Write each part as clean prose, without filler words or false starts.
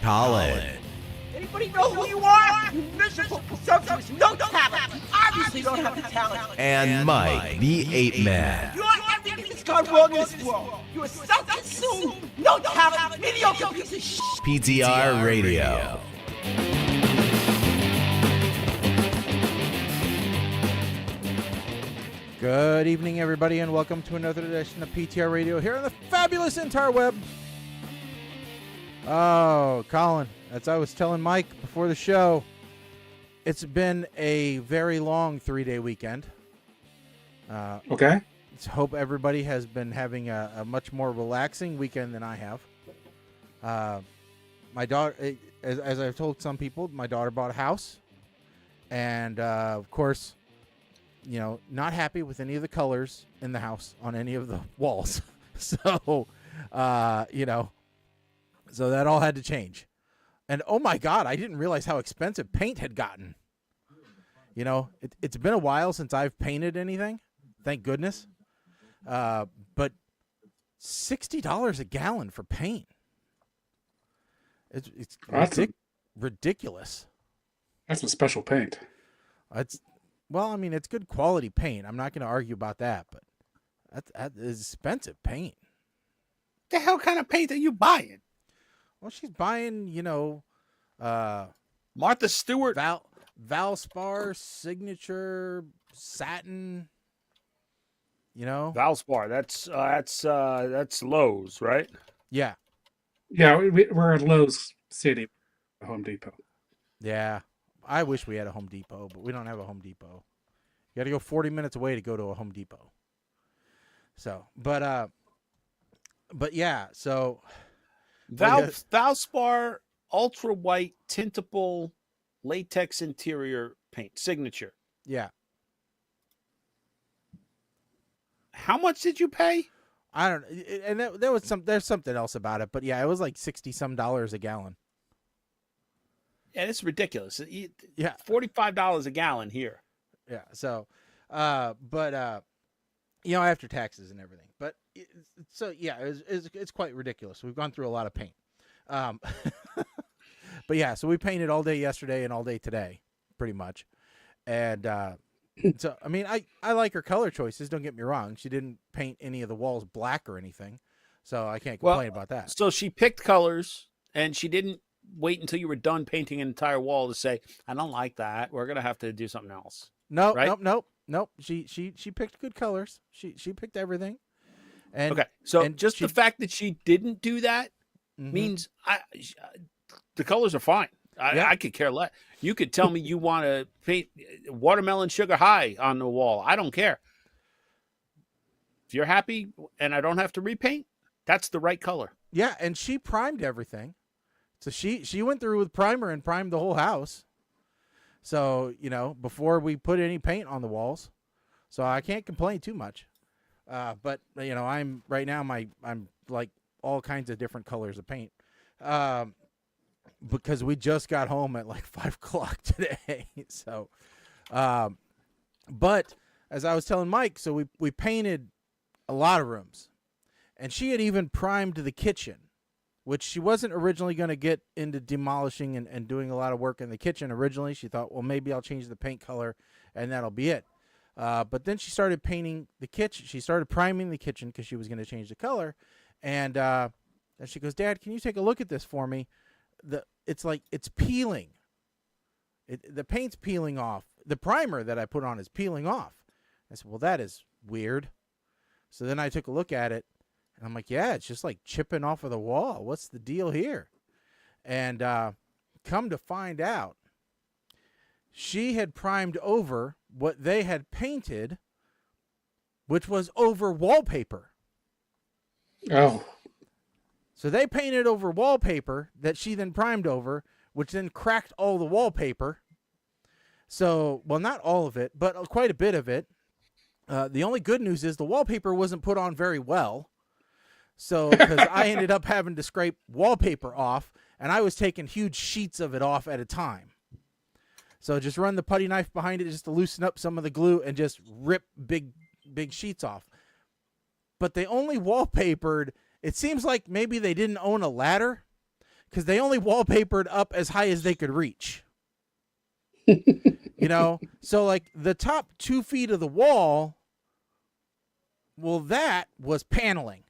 Colin. Anybody know who you are? You miserable presumptuous no talent. You obviously don't have the talent. And Mike, the ape man. You're everything that's gone wrong in this world. You're a self-consumed, no talent, mediocre piece of shit. PTR Radio. Good evening, everybody, and welcome to another edition of PTR Radio here on the fabulous interweb. Oh, Colin, as I was telling Mike before the show, it's been a very long 3-day weekend. Okay. Let's hope everybody has been having a much more relaxing weekend than I have. My daughter, as I've told some people, my daughter bought a house, and of course, you know, not happy with any of the colors in the house on any of the walls. So, you know, so that all had to change. And oh my God, I didn't realize how expensive paint had gotten. You know, it's been a while since I've painted anything. Thank goodness. But $60 a gallon for paint. It's ridiculous. That's some special paint. Well, I mean, it's good quality paint. I'm not going to argue about that, but that is expensive paint. The hell kind of paint are you buying? Well, she's buying, you know, Martha Stewart, Valspar signature satin. You know, Valspar. That's Lowe's, right? Yeah. Yeah, we're at Lowe's City, Home Depot. Yeah. I wish we had a Home Depot, but we don't have a Home Depot. You got to go 40 minutes away to go to a Home Depot. So, but yeah, so Valspar ultra white tintable latex interior paint signature. Yeah. How much did you pay? I don't, and there's something else about it, but yeah, it was like $60-some a gallon. Yeah, it's ridiculous. Yeah, $45 a gallon here. Yeah, so, but you know, after taxes and everything. But so yeah, it's quite ridiculous. We've gone through a lot of paint. But yeah, so we painted all day yesterday and all day today, pretty much. And so I mean, I like her color choices. Don't get me wrong. She didn't paint any of the walls black or anything, so I can't complain about that. So she picked colors, and she didn't wait until you were done painting an entire wall to say, I don't like that. We're going to have to do something else. Nope. She picked good colors. She picked everything. And okay. So and just the fact that she didn't do that means the colors are fine. I could care less. You could tell me you want to paint watermelon sugar high on the wall. I don't care. If you're happy and I don't have to repaint, that's the right color. Yeah. And she primed everything. So she went through with primer and primed the whole house. So, you know, before we put any paint on the walls. So I can't complain too much. But, you know, I'm like all kinds of different colors of paint. Because we just got home at like 5 o'clock today. So, but as I was telling Mike, so we painted a lot of rooms. And she had even primed the kitchen, which she wasn't originally going to get into demolishing and doing a lot of work in the kitchen originally. She thought, well, maybe I'll change the paint color and that'll be it. But then she started painting the kitchen. She started priming the kitchen because she was going to change the color. And then she goes, Dad, can you take a look at this for me? It's peeling. The paint's peeling off. The primer that I put on is peeling off. I said, well, that is weird. So then I took a look at it. And I'm like, yeah, it's just like chipping off of the wall. What's the deal here? And come to find out, she had primed over what they had painted, which was over wallpaper. Oh. So they painted over wallpaper that she then primed over, which then cracked all the wallpaper. So, well, not all of it, but quite a bit of it. The only good news is the wallpaper wasn't put on very well. So, because I ended up having to scrape wallpaper off, and I was taking huge sheets of it off at a time. So just run the putty knife behind it just to loosen up some of the glue and just rip big sheets off. But they only wallpapered, it seems like maybe they didn't own a ladder, because they only wallpapered up as high as they could reach. You know, so like the top 2 feet of the wall, well, that was paneling.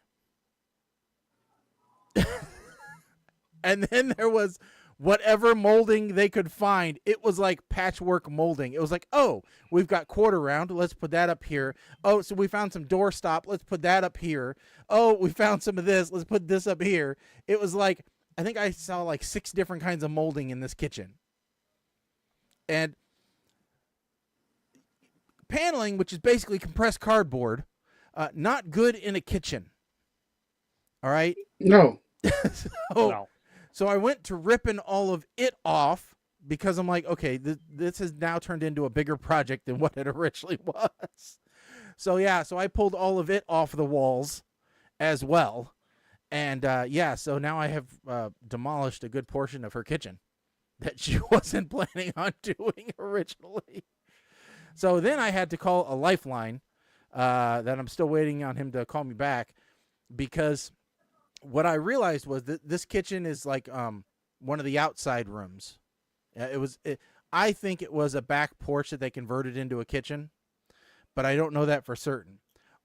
And then there was whatever molding they could find. It was like patchwork molding. It was like, oh, we've got quarter round. Let's put that up here. Oh, so we found some doorstop. Let's put that up here. Oh, we found some of this. Let's put this up here. It was like, I think I saw like 6 different kinds of molding in this kitchen. And paneling, which is basically compressed cardboard, not good in a kitchen. All right? No. So I went to ripping all of it off because I'm like, okay, this has now turned into a bigger project than what it originally was. So yeah, so I pulled all of it off the walls as well. And so now I have demolished a good portion of her kitchen that she wasn't planning on doing originally. So then I had to call a lifeline that I'm still waiting on him to call me back, because what I realized was that this kitchen is like one of the outside rooms. I think it was a back porch that they converted into a kitchen, but I don't know that for certain.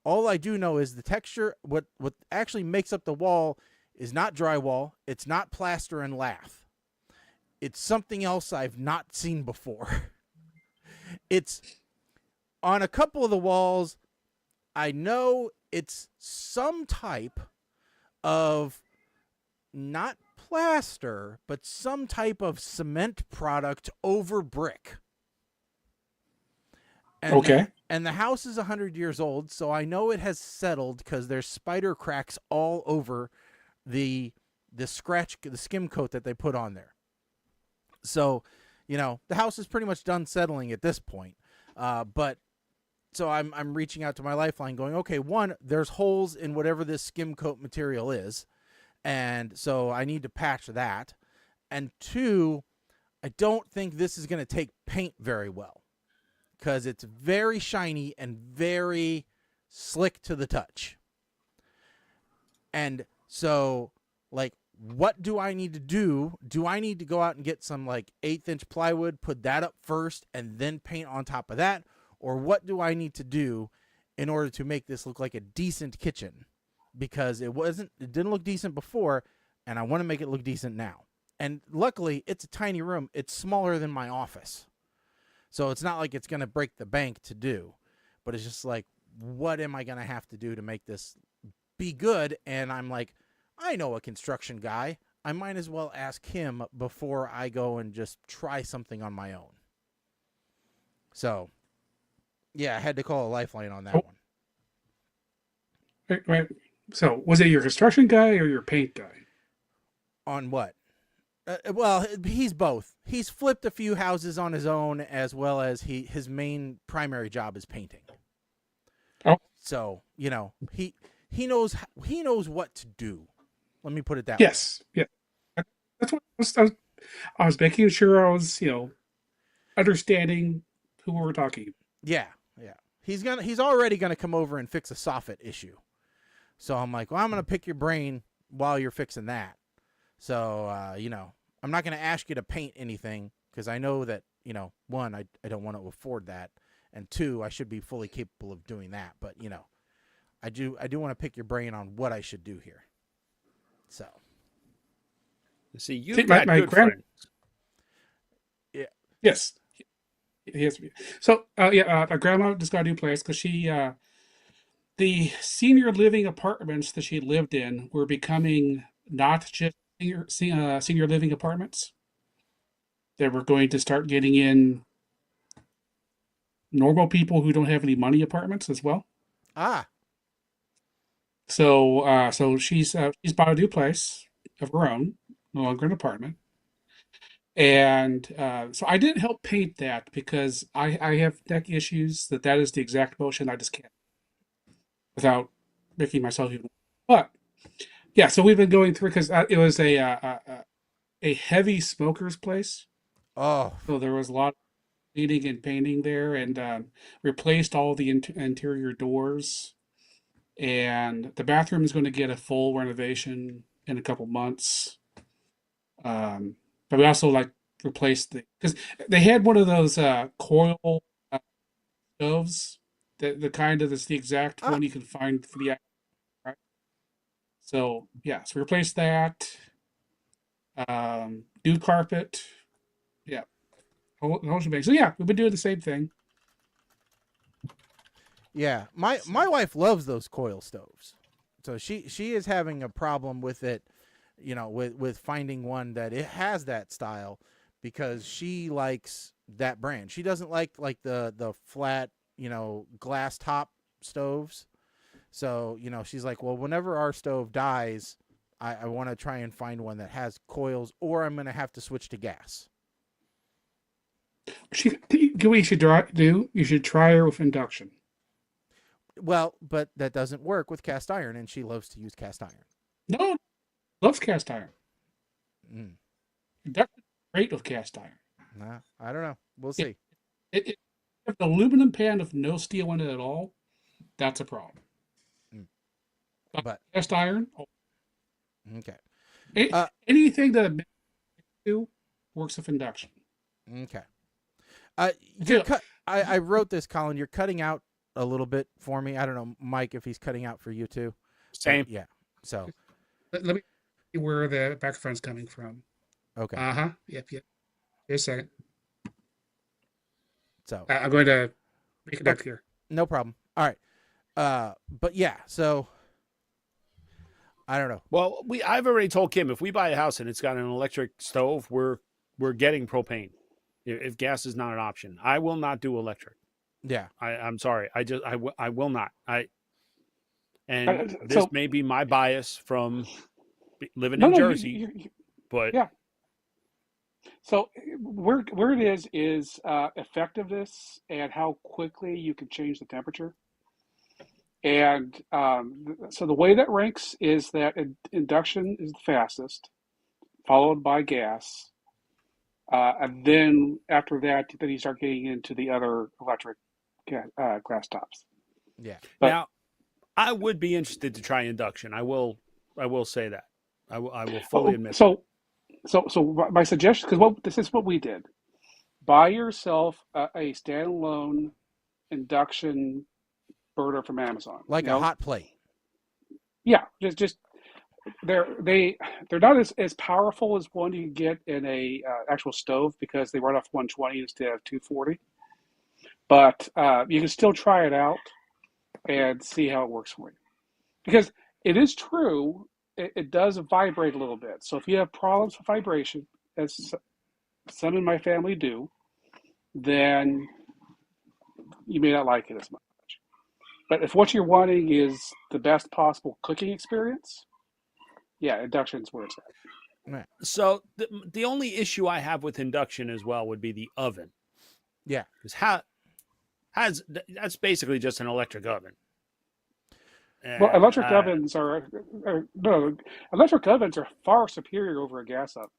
All I do know is the texture, what actually makes up the wall is not drywall. It's not plaster and lath. It's something else I've not seen before. It's on a couple of the walls. I know it's some type of not plaster, but some type of cement product over brick. And Okay. And the house is 100 years old, so I know it has settled because there's spider cracks all over the skim coat that they put on there. So, you know, the house is pretty much done settling at this point. But so I'm reaching out to my lifeline going, okay, one, there's holes in whatever this skim coat material is, and so I need to patch that. And two, I don't think this is going to take paint very well, because it's very shiny and very slick to the touch. And so, like, what do I need to do? Do I need to go out and get some, like, 1/8-inch plywood, put that up first, and then paint on top of that? Or what do I need to do in order to make this look like a decent kitchen? Because it didn't look decent before, and I want to make it look decent now. And luckily, it's a tiny room. It's smaller than my office. So it's not like it's going to break the bank to do. But it's just like, what am I going to have to do to make this be good? And I'm like, I know a construction guy. I might as well ask him before I go and just try something on my own. So, yeah, I had to call a lifeline on that one. Right. So, was it your construction guy or your paint guy? On what? Well, he's both. He's flipped a few houses on his own, as well as his main primary job is painting. Oh. So, you know, he knows what to do. Let me put it that way. Yes. Yeah. That's what I was making sure I was, understanding who we were talking. Yeah. He's already gonna come over and fix a soffit issue. So I'm like, well, I'm gonna pick your brain while you're fixing that. So I'm not gonna ask you to paint anything, because I know that, one, I don't want to afford that, and two, I should be fully capable of doing that. But I do want to pick your brain on what I should do here. So, see, you've got good friends. Yeah. Yes. He has to be. So, my grandma just got a new place because she, the senior living apartments that she lived in were becoming not just senior living apartments. They were going to start getting in normal people who don't have any money apartments as well. Ah. So she's bought a new place of her own, no longer an apartment. And so I didn't help paint that because I have neck issues. That is the exact motion I just can't without making myself even. But yeah, so we've been going through because it was a heavy smoker's place. Oh, so there was a lot of cleaning and painting there, and replaced all the interior doors. And the bathroom is going to get a full renovation in a couple months. But we also like replaced because they had one of those coil stoves, the kind of that's the exact Ah, one you can find for the right. So yeah, so we replaced that. New carpet. Yeah, whole shebang. So yeah, we've been doing the same thing. yeah. My wife loves those coil stoves, so she is having a problem with it, with finding one that it has that style, because she likes that brand. She doesn't like the flat, glass top stoves. So, she's like, well, whenever our stove dies, I want to try and find one that has coils, or I'm going to have to switch to gas. What you should do? You should try her with induction. Well, but that doesn't work with cast iron, and she loves to use cast iron. No, loves cast iron. Mm. Induction great with cast iron. Nah, I don't know. We'll see. If the aluminum pan with no steel in it at all, that's a problem. Mm. But But cast iron, okay, anything that do works with induction. okay. Yeah. I wrote this, Colin. You're cutting out a little bit for me. I don't know, Mike, if he's cutting out for you too. Same. Yeah. So Let me see where the microphone's coming from. okay. Yep. Just a second. So I'm going to reconnect here. no problem. All right. But yeah. So I don't know. Well, I've already told Kim, if we buy a house and it's got an electric stove, we're getting propane. If gas is not an option, I will not do electric. Yeah. I'm sorry. I will not. And So- this may be my bias from living No, in no, Jersey, but yeah. So where it is effectiveness and how quickly you can change the temperature. And so the way that ranks is that induction is the fastest, followed by gas. And then after that, then you start getting into the other electric glass tops. Yeah. But- now I would be interested to try induction. I will say that. I will fully admit. So my suggestion, because this is what we did: buy yourself a standalone induction burner from Amazon, Like a hot plate. Yeah, just they're not as powerful as one you can get in a actual stove because they run off 120 instead of 240. But you can still try it out and see how it works for you. Because it is true, it does vibrate a little bit. So if you have problems with vibration, as some in my family do, then you may not like it as much. But if what you're wanting is the best possible cooking experience, yeah, induction's where it's at. So the only issue I have with induction as well would be the oven. Yeah. Because that's basically just an electric oven. Well, electric ovens are far superior over a gas oven.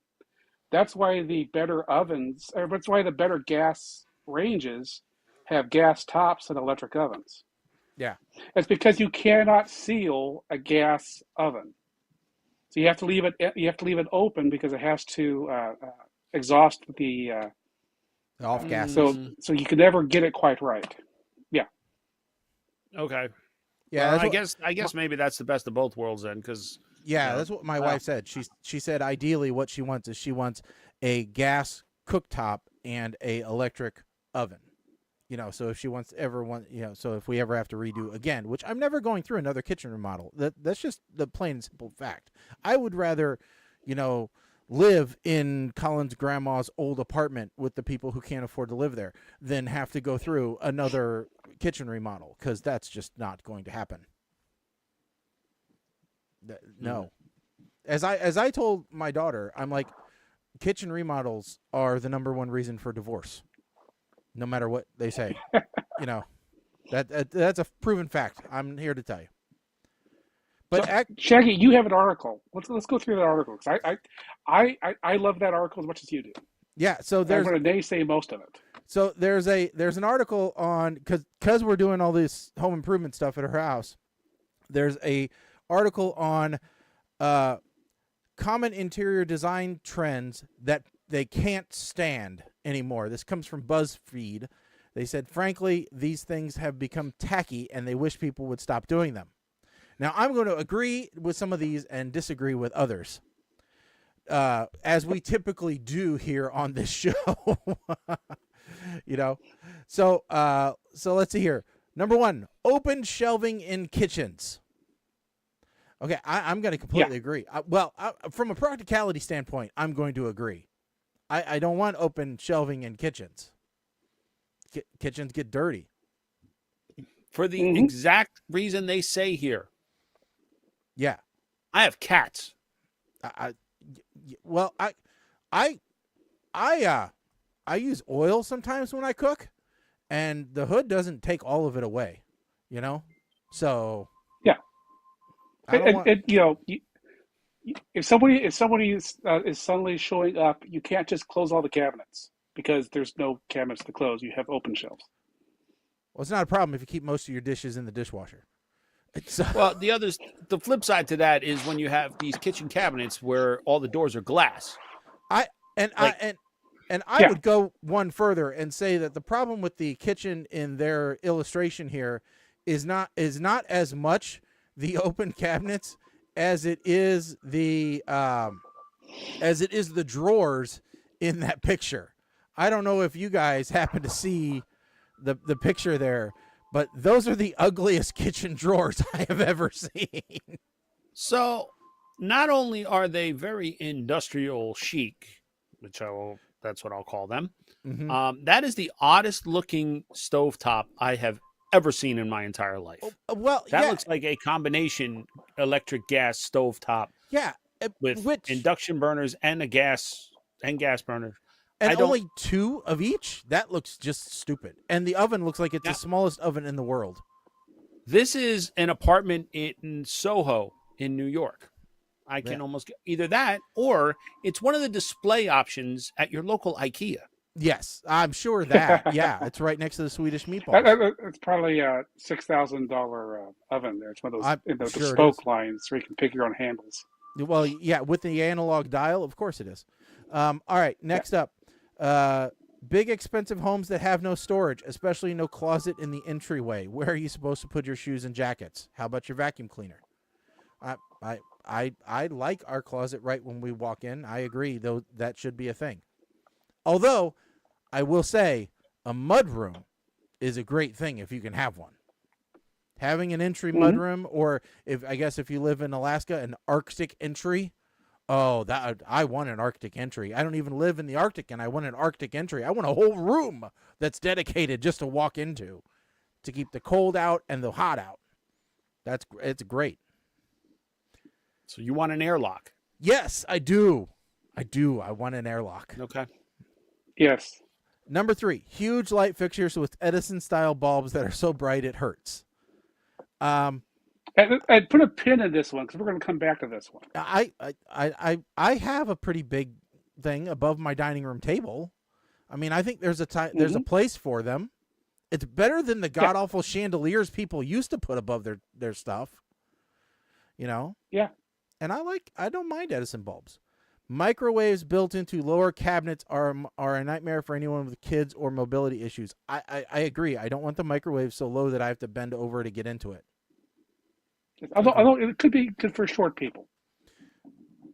That's why the better ovens, or that's why the better gas ranges have gas tops than electric ovens. Yeah. It's because you cannot seal a gas oven, so you have to leave it open because it has to exhaust the off gases. so you can never get it quite right. Yeah. Okay. Yeah. Well, I guess maybe that's the best of both worlds then, because that's what my wife said. She said ideally what she wants is a gas cooktop and a electric oven. So if she so if we ever have to redo again, which I'm never going through another kitchen remodel, that's just the plain and simple fact. I would rather, live in Colin's grandma's old apartment with the people who can't afford to live there than have to go through another kitchen remodel, because that's just not going to happen. No. As I told my daughter, I'm like, kitchen remodels are the number one reason for divorce. No matter what they say, that's a proven fact. I'm here to tell you. But Shaggy, you have an article. Let's go through that article, because I love that article as much as you do. Yeah. So I'm going to naysay most of it. So there's an article on, because we're doing all this home improvement stuff at her house. There's a article on common interior design trends that they can't stand anymore. This comes from BuzzFeed. They said, frankly, these things have become tacky and they wish people would stop doing them. Now, I'm going to agree with some of these and disagree with others, as we typically do here on this show. You know, so let's see here. Number 1, open shelving in kitchens. Okay, I'm going to completely agree. From a practicality standpoint, I'm going to agree. I don't want open shelving in kitchens. Kitchens get dirty. For the exact reason they say here. Yeah. I have cats. I use oil sometimes when I cook, and the hood doesn't take all of it away, you know? So yeah. I don't want... You know, if somebody is suddenly showing up, you can't just close all the cabinets because there's no cabinets to close. You have open shelves. Well, it's not a problem if you keep most of your dishes in the dishwasher. Well, the flip side to that is when you have these kitchen cabinets where all the doors are glass. I would go one further and say that the problem with the kitchen in their illustration here is not as much the open cabinets as it is the drawers in that picture. I don't know if you guys happen to see the picture there, but those are the ugliest kitchen drawers I have ever seen. So not only are they very industrial chic, that's what I'll call them. Mm-hmm. That is the oddest looking stovetop I have ever seen in my entire life. That looks like a combination electric gas stovetop. Yeah. With induction burners and a gas burner. And only 2 of each? That looks just stupid. And the oven looks like it's the smallest oven in the world. This is an apartment in Soho in New York. I can almost get either that or it's one of the display options at your local IKEA. Yes, I'm sure that. Yeah, it's right next to the Swedish meatballs. It's probably a $6,000 oven there. It's one of those sure bespoke lines where you can pick your own handles. Well, yeah, with the analog dial, of course it is. All right, next up. Big expensive homes that have no storage, especially no closet in the entryway. Where are you supposed to put your shoes and jackets? How about your vacuum cleaner? I like our closet right when we walk in. I agree, though that should be a thing. Although, I will say, a mudroom is a great thing if you can have one. Having an entry mudroom, or if you live in Alaska, an Arctic entry. Oh, I want an Arctic entry. I don't even live in the Arctic, and I want an Arctic entry. I want a whole room that's dedicated just to walk into, to keep the cold out and the hot out. It's great. So you want an airlock? Yes, I do. I want an airlock. Okay. Yes. Number 3, huge light fixtures with Edison-style bulbs that are so bright it hurts. I'd put a pin in this one because we're going to come back to this one. I have a pretty big thing above my dining room table. I mean, I think there's a place for them. It's better than the god awful chandeliers people used to put above their stuff. You know? Yeah. And I don't mind Edison bulbs. Microwaves built into lower cabinets are a nightmare for anyone with kids or mobility issues. I agree. I don't want the microwave so low that I have to bend over to get into it. Although it could be good for short people.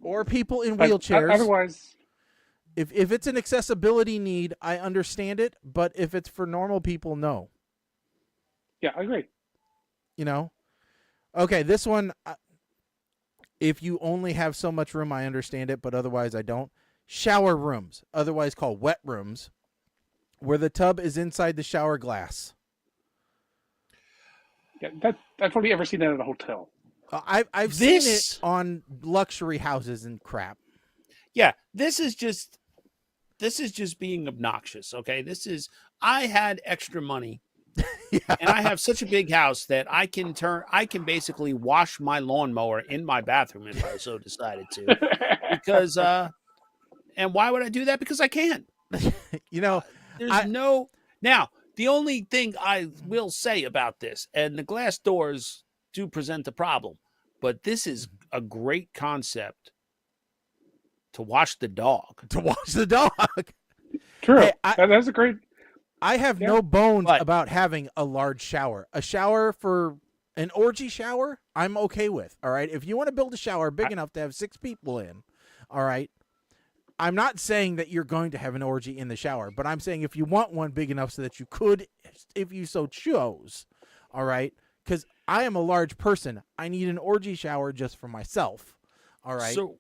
Or people in wheelchairs. Otherwise, if it's an accessibility need, I understand it. But if it's for normal people, no. Yeah, I agree. You know? Okay, this one, if you only have so much room, I understand it, but otherwise I don't. Shower rooms, otherwise called wet rooms, where the tub is inside the shower glass. Yeah, I've only ever seen that at a hotel. I've seen it on luxury houses and crap. Yeah, this is just being obnoxious. Okay, I had extra money, and I have such a big house that I can basically wash my lawnmower in my bathroom if I so decided to. Because and why would I do that? Because I can. You know, now. The only thing I will say about this, and the glass doors do present a problem, but this is a great concept To wash the dog. To wash the dog. True. Hey, That's a great. I have Yeah. no bones But- about having a large shower. A shower for an orgy shower, I'm okay with. All right. If you want to build a shower big enough to have 6 people in, all right. I'm not saying that you're going to have an orgy in the shower, but I'm saying if you want one big enough so that you could, if you so chose, all right. Because I am a large person. I need an orgy shower just for myself. All right. So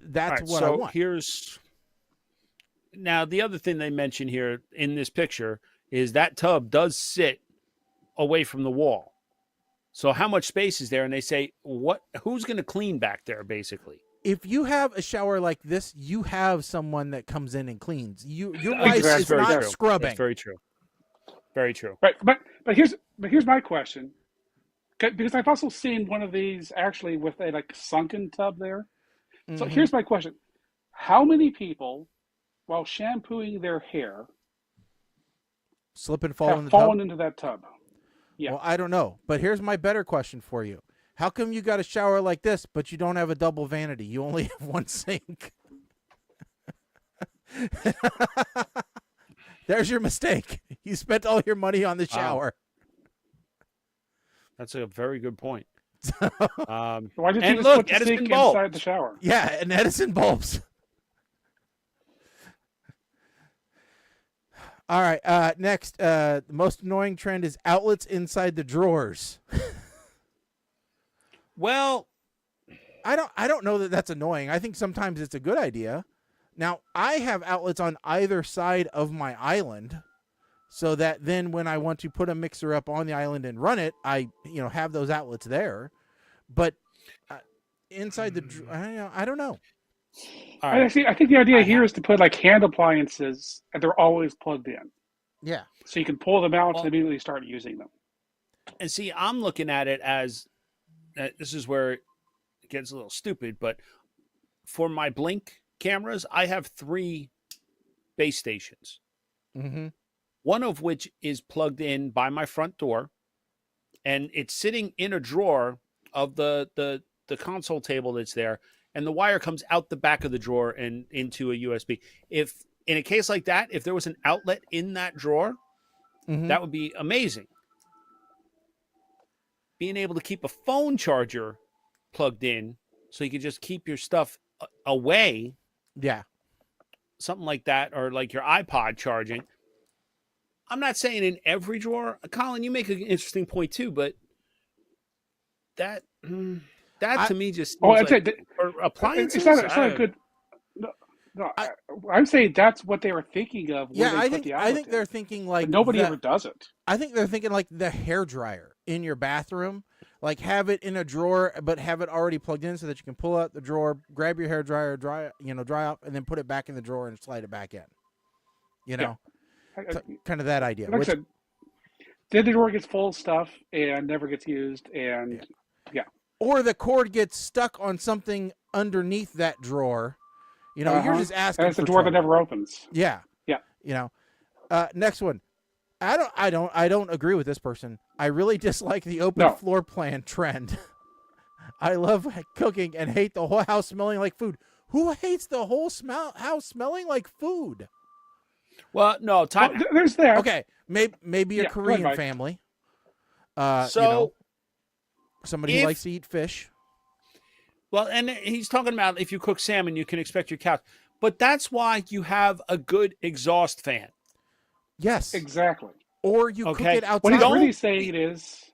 that's all right, what so I want. Here's now the other thing they mention here in this picture is that tub does sit away from the wall. So how much space is there? And they say, who's going to clean back there, basically? If you have a shower like this, you have someone that comes in and cleans. Your Exactly. wife That's is very not true. scrubbing. That's very true. Very true. Right, but here's my question, because I've also seen one of these actually with a like sunken tub there. So Mhm. here's my question: how many people, while shampooing their hair, Slip and fall in have the fallen tub. into that tub? Yeah. Well, I don't know, but here's my better question for you: how come you got a shower like this, but you don't have a double vanity? You only have one sink. There's your mistake. You spent all your money on the shower. That's a very good point. Why did And you just look, put the Edison sink bulb. inside the shower? Yeah, and Edison bulbs. All right. Next, the most annoying trend is outlets inside the drawers. Well, I don't know that that's annoying. I think sometimes it's a good idea. Now, I have outlets on either side of my island, so that then when I want to put a mixer up on the island and run it, I have those outlets there. But inside the, I don't know. all right. I think the idea here is to put like hand appliances, and they're always plugged in, Yeah. so you can pull them out Well- and immediately start using them. And see, I'm looking at it as this is where it gets a little stupid, but for my Blink cameras, I have 3 base stations, Mm-hmm. one of which is plugged in by my front door, and it's sitting in a drawer of the console table that's there, and the wire comes out the back of the drawer and into a USB. If in a case like that, if there was an outlet in that drawer, Mm-hmm. that would be amazing. Being able to keep a phone charger plugged in so you could just keep your stuff away, Yeah. something like that, or like your iPod charging. I'm not saying in every drawer. Colin, you make an interesting point too, but that to me just Oh, seems I'd like, say or appliances. it's not a good. No, I'm saying that's what they were thinking of. When Yeah, they I put think the I outlet think in. they're thinking But like nobody the- ever does it. I think they're thinking like the hair dryer in your bathroom, like have it in a drawer, but have it already plugged in so that you can pull out the drawer, grab your hair dryer, dry up, and then put it back in the drawer and slide it back in. You know, kind of that idea. Like Which, I said, then the drawer gets full of stuff and never gets used, and or the cord gets stuck on something underneath that drawer. You're just asking. and it's a for drawer that trouble. never opens. Yeah. Yeah. Next one. I don't agree with this person. I really dislike the open No. floor plan trend. I love cooking and hate the whole house smelling like food. Who hates the whole house smelling like food? Well, no, time. Well, there's that. Okay, maybe a Yeah, go ahead, Korean Mike. family. So, somebody who if- likes to eat fish. well, and he's talking about if you cook salmon, you can expect your couch. But that's why you have a good exhaust fan. Yes, Exactly. or you cook Okay. it outside. What he's Don't- really saying is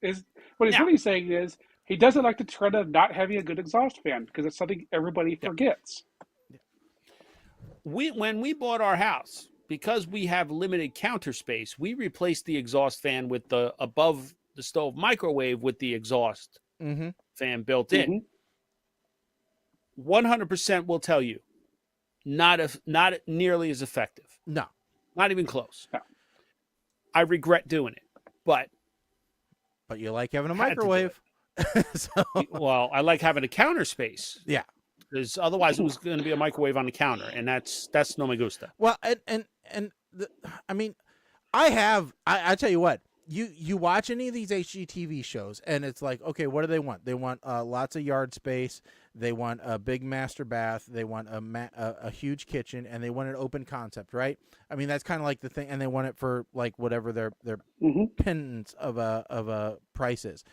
what he's Now- really saying is he doesn't like the trend of not having a good exhaust fan because it's something everybody forgets. When we bought our house, because we have limited counter space, we replaced the exhaust fan with the above the stove microwave with the exhaust Mm-hmm. fan built in. Mhm. 100% will tell you, not nearly as effective. No, Not even close. No. I regret doing it, but but you like having a Had to do microwave. So, well, I like having a counter space. Yeah. Because otherwise it was going to be a microwave on the counter, and that's no me gusta. well, I mean, I tell you what, you watch any of these HGTV shows, and it's like, okay, what do they want? They want lots of yard space. They want a big master bath. They want a huge kitchen, and they want an open concept, right? I mean, that's kind of like the thing, and they want it for like whatever their pittance of a price is.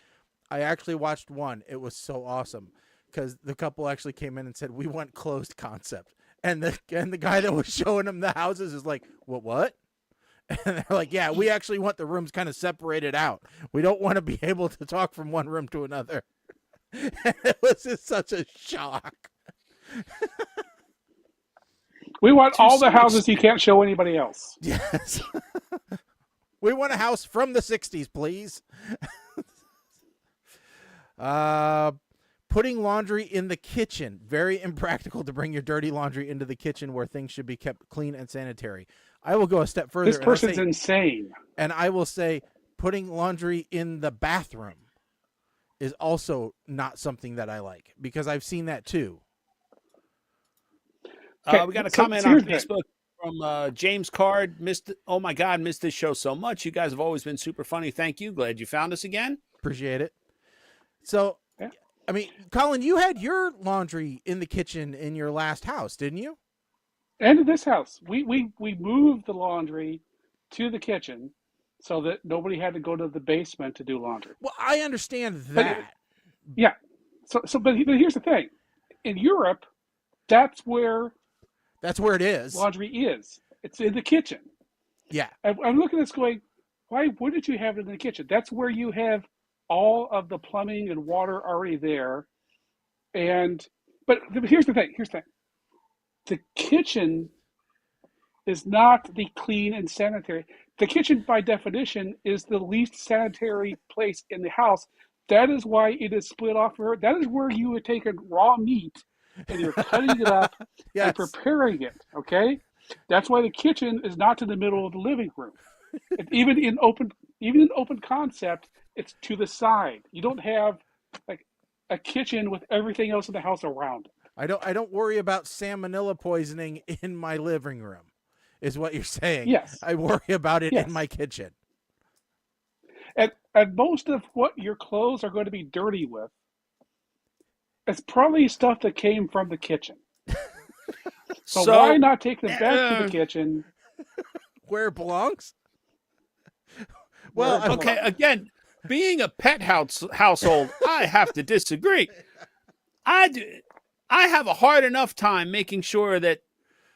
I actually watched one. It was so awesome because the couple actually came in and said, "We want closed concept," and the guy that was showing them the houses is like, "What?" And they're like, yeah, we actually want the rooms kind of separated out. We don't want to be able to talk from one room to another. And it was just such a shock. We want all the houses you can't show anybody else. Yes. We want a house from the 60s, please. Putting laundry in the kitchen. Very impractical to bring your dirty laundry into the kitchen where things should be kept clean and sanitary. I will go a step further. This person's insane. And I will say putting laundry in the bathroom is also not something that I like because I've seen that too. We got a comment on Facebook from James Card. Missed this show so much. You guys have always been super funny. Thank you. Glad you found us again. Appreciate it. So, yeah. I mean, Colin, you had your laundry in the kitchen in your last house, didn't you? And in this house, we moved the laundry to the kitchen so that nobody had to go to the basement to do laundry. Well, I understand that. But here's the thing. In Europe, that's where it is. Laundry is. It's in the kitchen. Yeah. I'm looking at this going, why wouldn't you have it in the kitchen? That's where you have all of the plumbing and water already there. But here's the thing. The kitchen is not the clean and sanitary. The kitchen, by definition, is the least sanitary place in the house. That is why it is split off. That is where you would take a raw meat and you're cutting it up yes. and preparing it, okay? That's why the kitchen is not in the middle of the living room. Even in open concept, it's to the side. You don't have like a kitchen with everything else in the house around it. I don't worry about salmonella poisoning in my living room, is what you're saying. Yes. I worry about it in my kitchen. And most of what your clothes are going to be dirty with is probably stuff that came from the kitchen. So why not take them back to the kitchen? Where it belongs? Well, okay, again, being a pet household, I have to disagree. I have a hard enough time making sure that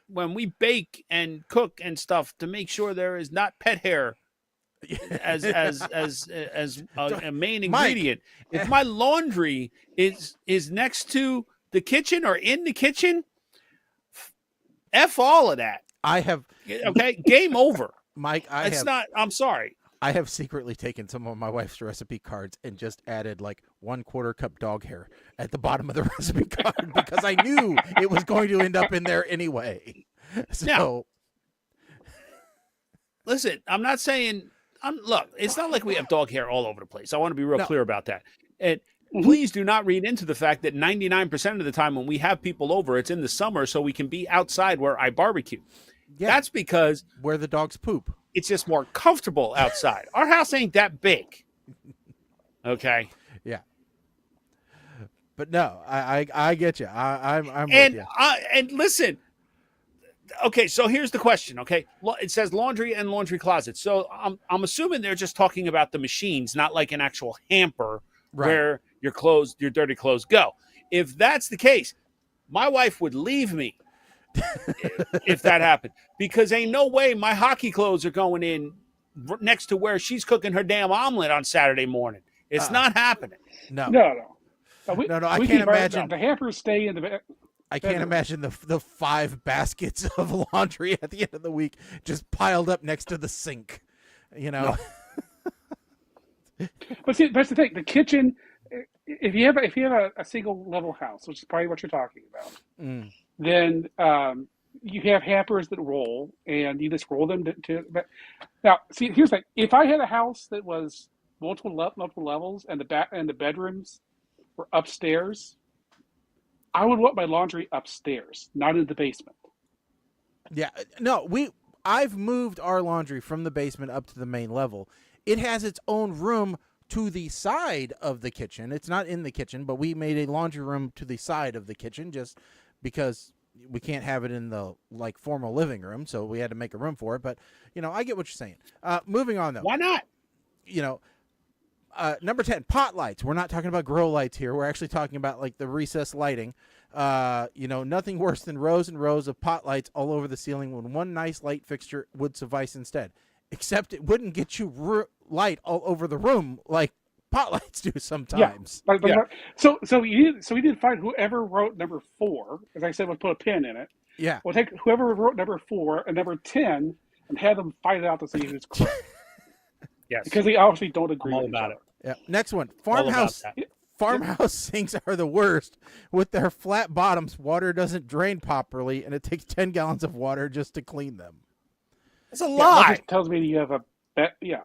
when we bake and cook and stuff to make sure there is not pet hair as a main ingredient. Mike. If my laundry is next to the kitchen or in the kitchen, F all of that. Okay, game over. Mike, I'm sorry. I have secretly taken some of my wife's recipe cards and just added like 1/4 cup dog hair at the bottom of the recipe card because I knew it was going to end up in there anyway. So, now, listen, I'm not saying. Look, it's not like we have dog hair all over the place. I want to be real clear about that. And please do not read into the fact that 99% of the time when we have people over, it's in the summer so we can be outside where I barbecue. Yeah. That's because where the dogs poop. It's just more comfortable outside. Our house ain't that big. Okay. Yeah. But no, I get you. I'm with you. And listen. Okay, so here's the question. Okay, it says laundry and laundry closet. So I'm assuming they're just talking about the machines, not like an actual hamper where your dirty clothes go. If that's the case, my wife would leave me if that happened, because ain't no way my hockey clothes are going in next to where she's cooking her damn omelet on Saturday morning. It's not happening. No. I can't imagine the hampers stay in the. I can't imagine the 5 baskets of laundry at the end of the week just piled up next to the sink, you know. No. But see, that's the thing. The kitchen. If you have a single level house, which is probably what you're talking about, then you have hampers that roll, and you just roll them to. Now, see, here's the thing. If I had a house that was multiple levels, and the bedrooms were upstairs, I would want my laundry upstairs, not in the basement. Yeah, no, I've moved our laundry from the basement up to the main level. It has its own room to the side of the kitchen. It's not in the kitchen, but we made a laundry room to the side of the kitchen just because we can't have it in the like formal living room, so we had to make a room for it. But I get what you're saying. Moving on though. Why not? Number 10, pot lights. We're not talking about grow lights here. We're actually talking about like the recessed lighting. Nothing worse than rows and rows of pot lights all over the ceiling when one nice light fixture would suffice instead. Except it wouldn't get you light all over the room like pot lights do sometimes. Yeah. So we need to find whoever wrote number 4. As I said, we'll put a pin in it. Yeah. We'll take whoever wrote number 4 and number 10 and have them fight it out to see who's correct. Yes. Because they obviously don't agree I'm all with each about other. it. Yeah. Next one. Farmhouse sinks are the worst. With their flat bottoms, water doesn't drain properly, and it takes 10 gallons of water just to clean them. It's a lie. That just tells me you have a bad, yeah.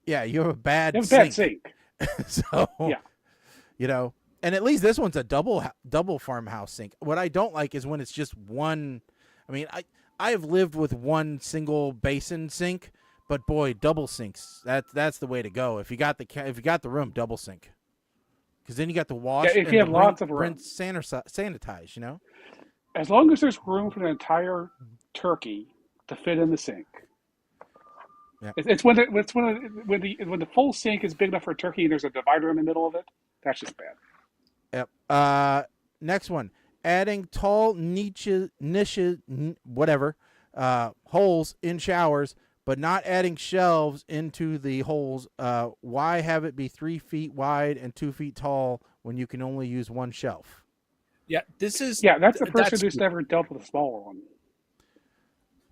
Yeah, you have a bad You have a sink. bad sink. So, Yeah. and at least this one's a double farmhouse sink. What I don't like is when it's just one. I mean, I have lived with one single basin sink, but boy, double sinks. That's the way to go. If you got the room, double sink. Because then you got the wash. Yeah, if and you have the lots of room. rinse, sanitize. As long as there's room for an entire turkey to fit in the sink. Yeah. It's when the full sink is big enough for a turkey and there's a divider in the middle of it. That's just bad. Yep. Next one. Adding tall niches, whatever, holes in showers, but not adding shelves into the holes. Why have it be 3 feet wide and 2 feet tall when you can only use one shelf? Yeah, that's the person who's never dealt with a smaller one.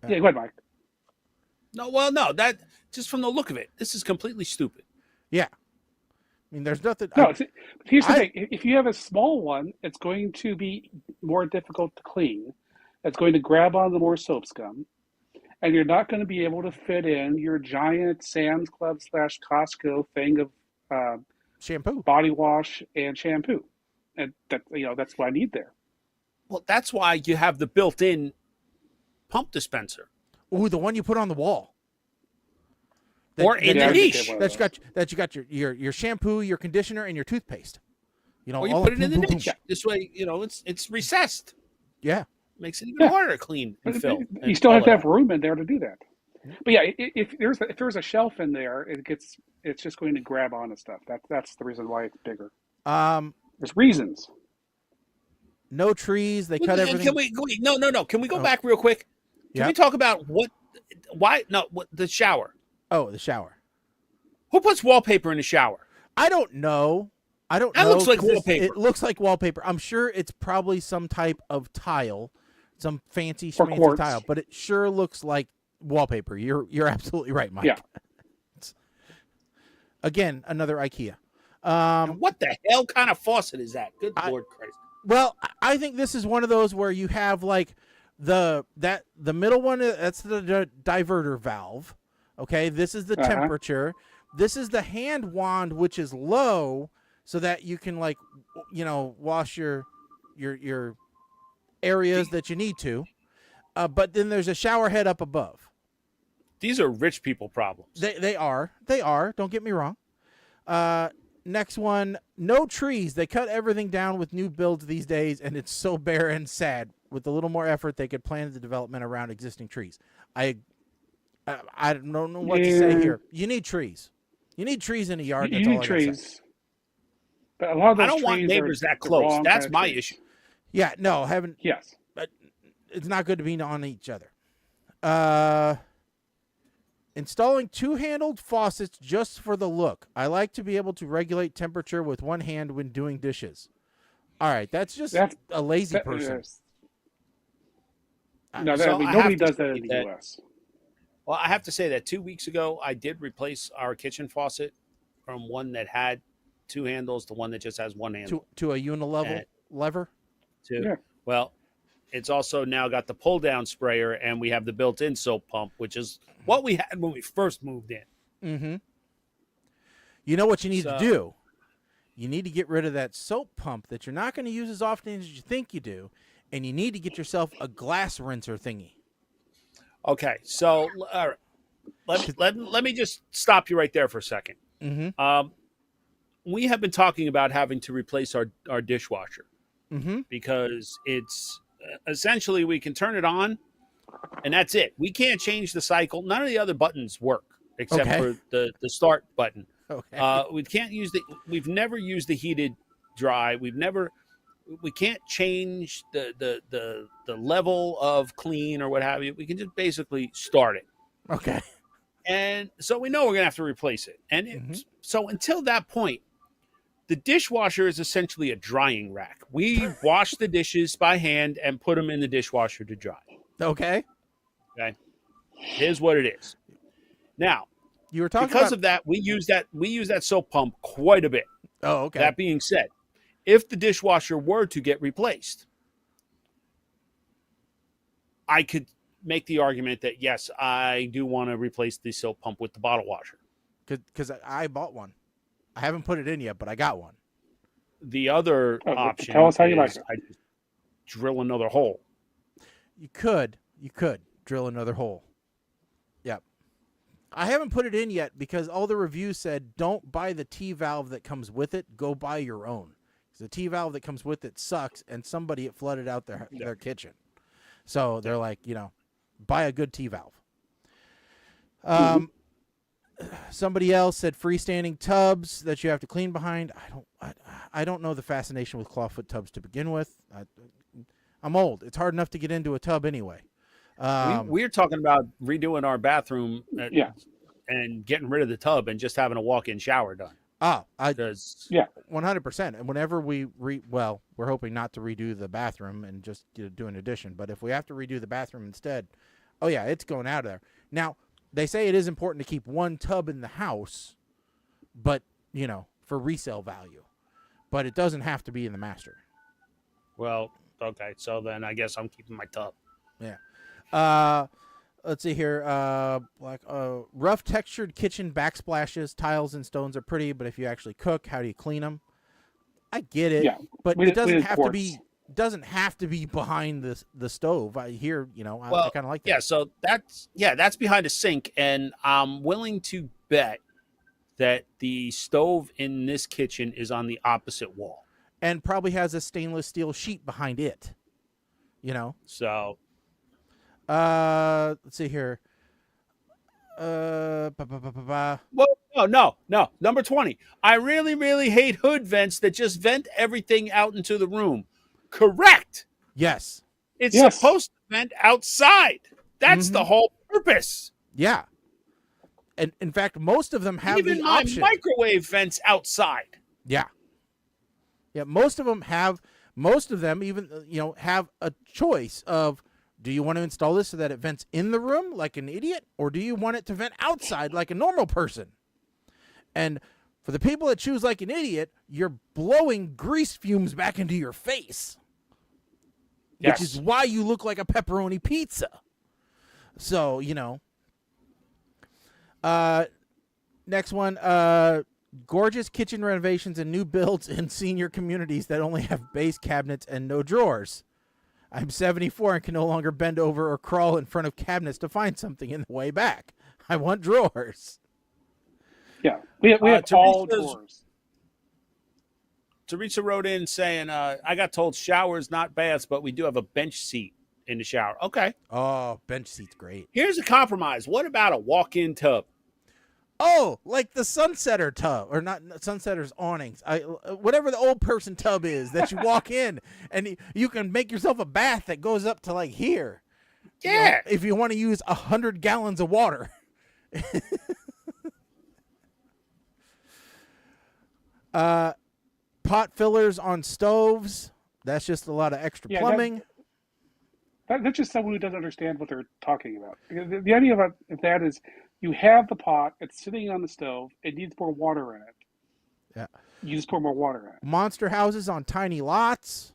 Yeah, go ahead, Mike. No, that just from the look of it, this is completely stupid. Yeah. I mean, there's nothing. No, here's the thing. If you have a small one, it's going to be more difficult to clean. It's going to grab onto more soap scum. And you're not going to be able to fit in your giant Sam's Club / Costco thing of shampoo, body wash, and shampoo. And that's what I need there. Well, that's why you have the built-in pump dispenser. Ooh, the one you put on the wall. Or in the niche. That you got your shampoo, your conditioner, and your toothpaste. Or you put it in the niche. This way, it's recessed. Yeah. Makes it even harder to clean and fill. You still have to have room in there to do that. But yeah, if there's a shelf in there, it's just going to grab onto stuff. That's the reason why it's bigger. There's reasons. No trees. They cut everything. No. Can we go back real quick? Can we talk about the shower? Oh, the shower. Who puts wallpaper in the shower? I don't know. That looks like wallpaper. It looks like wallpaper. I'm sure it's probably some type of tile, some fancy schmancy tile, but it sure looks like wallpaper. You're absolutely right, Mike. Yeah. Again, another IKEA. What the hell kind of faucet is that? Good Lord Christ. Well, I think this is one of those where you have like the middle one. That's the diverter valve. Okay, this is the temperature. This is the hand wand, which is low, so that you can wash your areas that you need to. But then there's a shower head up above. These are rich people problems. They are. Don't get me wrong. Next one, no trees. They cut everything down with new builds these days, and it's so bare and sad. With a little more effort, they could plan the development around existing trees. I don't know what to say here. You need trees. You need trees in a yard. You need trees. But a lot of those I don't want neighbors that close. That's my issue. Yeah, no, Yes. But it's not good to be on each other. Installing two-handled faucets just for the look. I like to be able to regulate temperature with one hand when doing dishes. All right, that's a lazy person. Nobody does that in the U.S. Well, I have to say that 2 weeks ago, I did replace our kitchen faucet from one that had two handles to one that just has one handle. To a unilevel lever? Well, it's also now got the pull-down sprayer, and we have the built-in soap pump, which is what we had when we first moved in. Mm-hmm. You know what you need to do? You need to get rid of that soap pump that you're not going to use as often as you think you do, and you need to get yourself a glass rinser thingy. Okay, so all right. let me just stop you right there for a second. Mm-hmm. We have been talking about having to replace our dishwasher Mm-hmm. because it's essentially we can turn it on and that's it. We can't change the cycle. None of the other buttons work except Okay. for the start button. Okay. We've never used the heated dry. We can't change the level of clean or what have you. We can just basically start it. Okay. And so we know we're going to have to replace it. And so until that point, the dishwasher is essentially a drying rack. We wash the dishes by hand and put them in the dishwasher to dry. Okay. Okay. Here's what it is. Now, You were talking because about... of that, we use that soap pump quite a bit. Oh, okay. That being said, if the dishwasher were to get replaced, I could make the argument that yes, I do want to replace the soap pump with the bottle washer. Because I bought one. I haven't put it in yet, but I got one. The other option tell us how you like is it. I just drill another hole. You could drill another hole. Yep. I haven't put it in yet because all the reviews said don't buy the T-valve that comes with it. Go buy your own. Because the T-valve that comes with it sucks, and somebody flooded out their kitchen. So they're like, buy a good T-valve. Somebody else said freestanding tubs that you have to clean behind. I don't know the fascination with clawfoot tubs to begin with. I'm old. It's hard enough to get into a tub anyway. We're talking about redoing our bathroom and getting rid of the tub and just having a walk-in shower done. 100%. And whenever we're hoping not to redo the bathroom and just do an addition. But if we have to redo the bathroom instead, it's going out of there. Now, they say it is important to keep one tub in the house, but, for resale value. But it doesn't have to be in the master. Well, okay. So then I guess I'm keeping my tub. Yeah. Let's see here. Rough textured kitchen backsplashes, tiles and stones are pretty, but if you actually cook, how do you clean them? I get it, but it doesn't have to be. Doesn't have to be behind the stove. I hear, I kind of like that. Yeah, so that's behind a sink, and I'm willing to bet that the stove in this kitchen is on the opposite wall, and probably has a stainless steel sheet behind it. So, let's see here. Well, no. Number 20. I really, really hate hood vents that just vent everything out into the room. Correct. Yes. It's supposed to vent outside. That's the whole purpose. Yeah. And in fact, most of them have even the my option. Microwave vents outside. Yeah. Yeah. Most of them even, have a choice of, do you want to install this so that it vents in the room like an idiot? Or do you want it to vent outside like a normal person? And for the people that choose like an idiot, you're blowing grease fumes back into your face. Yes. Which is why you look like a pepperoni pizza. So, next one, gorgeous kitchen renovations and new builds in senior communities that only have base cabinets and no drawers. I'm 74 and can no longer bend over or crawl in front of cabinets to find something in the way back. I want drawers. Yeah, we have all drawers. Teresa wrote in saying, I got told showers, not baths, but we do have a bench seat in the shower. Okay. Oh, bench seat's great. Here's a compromise. What about a walk-in tub? Oh, like the sunsetter tub, or not sunsetter's awnings. Whatever the old person tub is that you walk in, and you can make yourself a bath that goes up to like here. Yeah. If you want to use 100 gallons of water. Pot fillers on stoves. That's just a lot of extra plumbing. That's just someone who doesn't understand what they're talking about. The idea about that is you have the pot, it's sitting on the stove, it needs more water in it. Yeah. You just pour more water in it. Monster houses on tiny lots.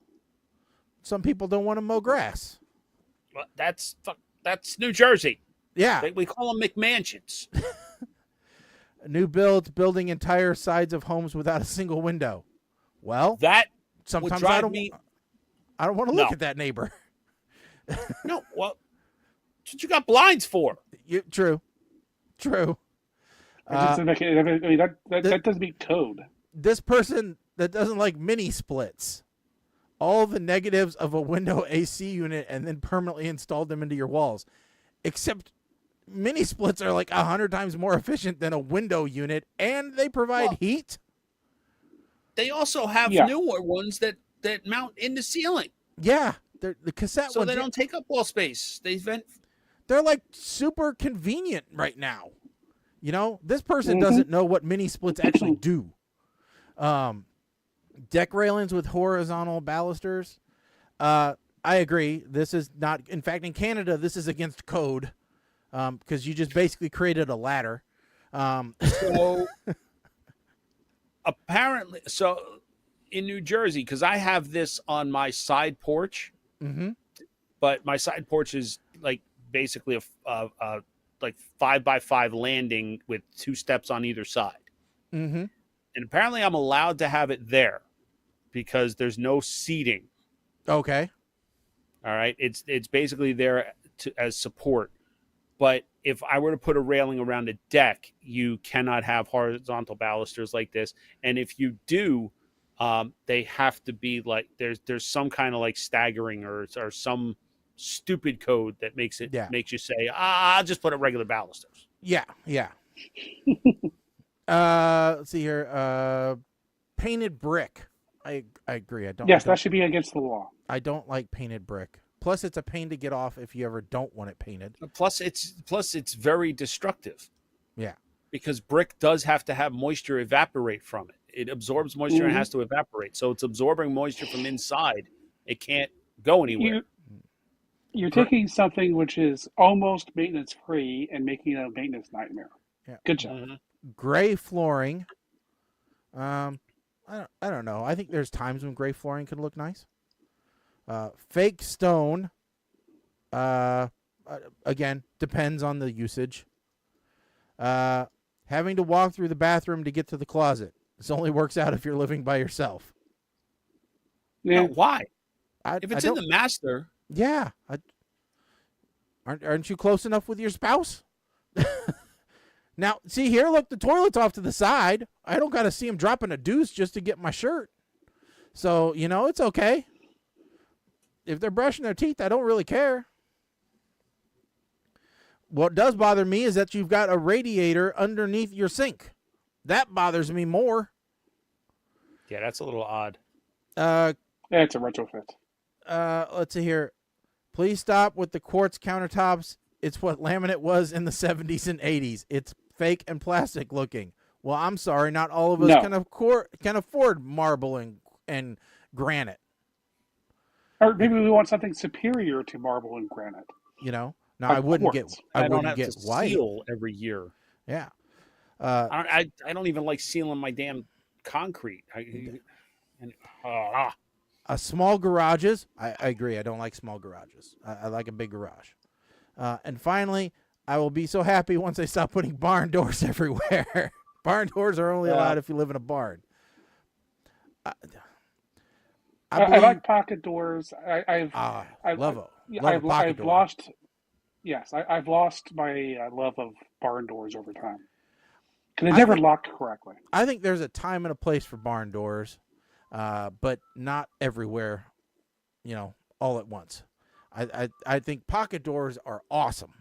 Some people don't want to mow grass. Well, that's New Jersey. Yeah. We call them McMansions. New builds building entire sides of homes without a single window. Well, that sometimes would drive I don't want to look at that neighbor. No, well, that's what you got blinds for. True. True. I mean, that doesn't mean code. This person that doesn't like mini splits, all the negatives of a window AC unit and then permanently installed them into your walls. Except mini splits are like 100 times more efficient than a window unit, and they provide heat. They also have newer ones that mount in the ceiling. Yeah, the cassette ones. So they don't take up wall space. They're like super convenient right now. You know, this person doesn't know what mini splits actually do. Deck railings with horizontal balusters. I agree. This is not, in fact, in Canada, this is against code because you just basically created a ladder. So apparently, in New Jersey, because I have this on my side porch, but my side porch is like basically a like 5x5 landing with 2 steps on either side. And apparently I'm allowed to have it there because there's no seating. Okay. All right. It's basically there as support. But if I were to put a railing around a deck, you cannot have horizontal balusters like this. And if you do, they have to be like, there's some kind of like staggering or some stupid code that makes you say, I'll just put a regular balusters. Yeah. Let's see here. Painted brick. I agree. That should be against the law. I don't like painted brick. Plus, it's a pain to get off if you ever don't want it painted. Plus, it's very destructive. Yeah. Because brick does have to have moisture evaporate from it. It absorbs moisture and has to evaporate. So it's absorbing moisture from inside. It can't go anywhere. You're taking something which is almost maintenance free and making it a maintenance nightmare. Yeah. Good job. Gray flooring. I don't know. I think there's times when gray flooring can look nice. Fake stone. Again, depends on the usage. Having to walk through the bathroom to get to the closet. This only works out if you're living by yourself. Yeah. Why? If it's in the master. Yeah. Aren't you close enough with your spouse? Now, see here, look, the toilet's off to the side. I don't got to see him dropping a deuce just to get my shirt. So, it's okay. If they're brushing their teeth, I don't really care. What does bother me is that you've got a radiator underneath your sink. That bothers me more. Yeah, that's a little odd. It's a retrofit. Let's see here. Please stop with the quartz countertops. It's what laminate was in the 70s and 80s. It's fake and plastic looking. Well, I'm sorry, not all of us can afford marble and granite. Or maybe we want something superior to marble and granite. No, I wouldn't get. I wouldn't get white seal every year. Yeah. I don't even like sealing my damn concrete. Small garages. I agree. I don't like small garages. I like a big garage. And finally, I will be so happy once they stop putting barn doors everywhere. Barn doors are only allowed if you live in a barn. I like pocket doors. I've lost. Yes, I've lost my love of barn doors over time because they never locked correctly. I think there's a time and a place for barn doors, but not everywhere. All at once. I think pocket doors are awesome